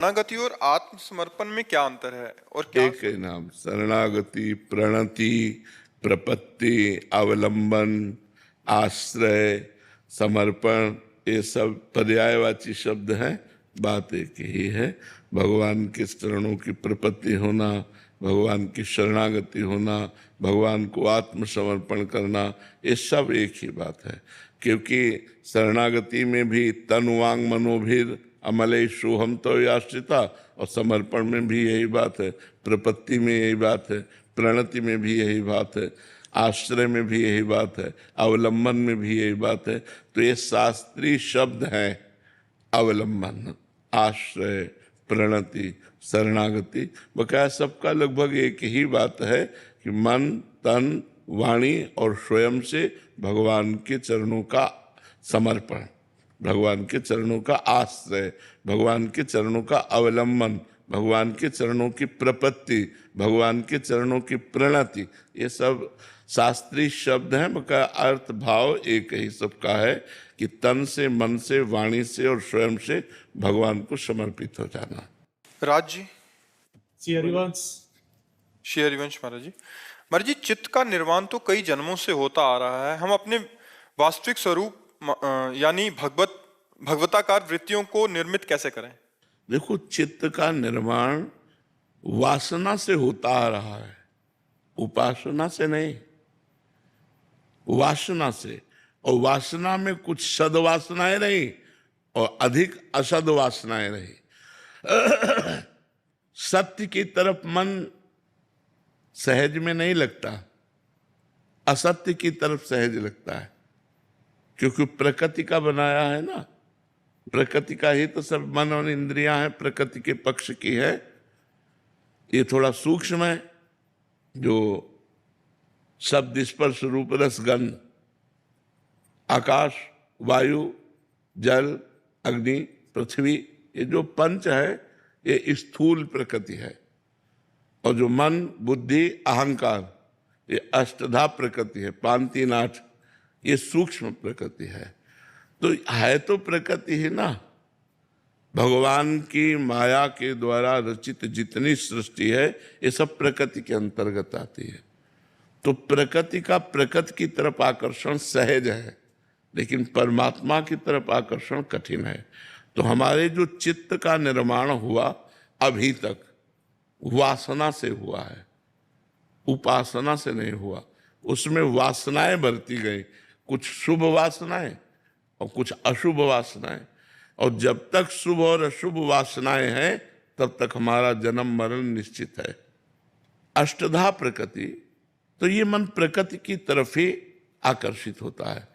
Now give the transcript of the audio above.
शरणागति और आत्मसमर्पण में क्या अंतर है और क्या? एक ही नाम, शरणागति, प्रणति, प्रपत्ति, अवलंबन, आश्रय, समर्पण, ये सब पर्यायवाची शब्द हैं। बात एक ही है, भगवान के चरणों की प्रपत्ति होना, भगवान की शरणागति होना, भगवान को आत्मसमर्पण करना, ये सब एक ही बात है। क्योंकि शरणागति में भी तन वांग मनोभिर अमलेषु हम तो आश्रिता, और समर्पण में भी यही बात है, प्रपत्ति में यही बात है, प्रणति में भी यही बात है, आश्रय में भी यही बात है, अवलंबन में भी यही बात है। तो ये शास्त्रीय शब्द हैं, अवलंबन, आश्रय, प्रणति, शरणागति, बकाया सबका लगभग एक ही बात है कि मन, तन, वाणी और स्वयं से भगवान के चरणों का समर्पण, भगवान के चरणों का आश्रय, भगवान के चरणों का अवलंबन, भगवान के चरणों की प्रपत्ति, भगवान के चरणों की प्रणति, ये सब शास्त्रीय शब्द हैं। मगर अर्थ भाव एक ही सबका है कि तन से, मन से, वाणी से और स्वयं से भगवान को समर्पित हो जाना। राज जी। श्री हरिवंश। श्री हरिवंश महाराज जी। महाराज जी, चित्त का निर्माण तो कई जन्मों से होता आ रहा है। हम अपने वास्तविक स्वरूप यानी भगवताकार वृत्तियों को निर्मित कैसे करें? देखो, चित्त का निर्माण वासना से होता आ रहा है, उपासना से नहीं, वासना से। और वासना में कुछ सद्वासनाएं रही और अधिक असद वासनाएं रही। सत्य की तरफ मन सहज में नहीं लगता, असत्य की तरफ सहज लगता है, क्योंकि प्रकृति का बनाया है ना, प्रकृति का ही तो सब मन और इंद्रियां हैं, प्रकृति के पक्ष की है। ये थोड़ा सूक्ष्म है, जो शब्द, स्पर्श, रूप, रस, गंध, आकाश, वायु, जल, अग्नि, पृथ्वी, ये जो पंच है ये स्थूल प्रकृति है। और जो मन, बुद्धि, अहंकार, ये अष्टधा प्रकृति है, पांच तीन आठ, ये सूक्ष्म प्रकृति है। तो है तो प्रकृति ही ना, भगवान की माया के द्वारा रचित जितनी सृष्टि है ये सब प्रकृति के अंतर्गत आती है। तो प्रकृति का प्रकृति की तरफ आकर्षण सहज है, लेकिन परमात्मा की तरफ आकर्षण कठिन है। तो हमारे जो चित्त का निर्माण हुआ अभी तक वासना से हुआ है, उपासना से नहीं हुआ। उसमें वासनाएं बढ़ती गई, कुछ शुभ वासनाएं और कुछ अशुभ वासनाएं। और जब तक शुभ और अशुभ वासनाएं हैं तब तक हमारा जन्म मरण निश्चित है। अष्टधा प्रकृति, तो ये मन प्रकृति की तरफ ही आकर्षित होता है।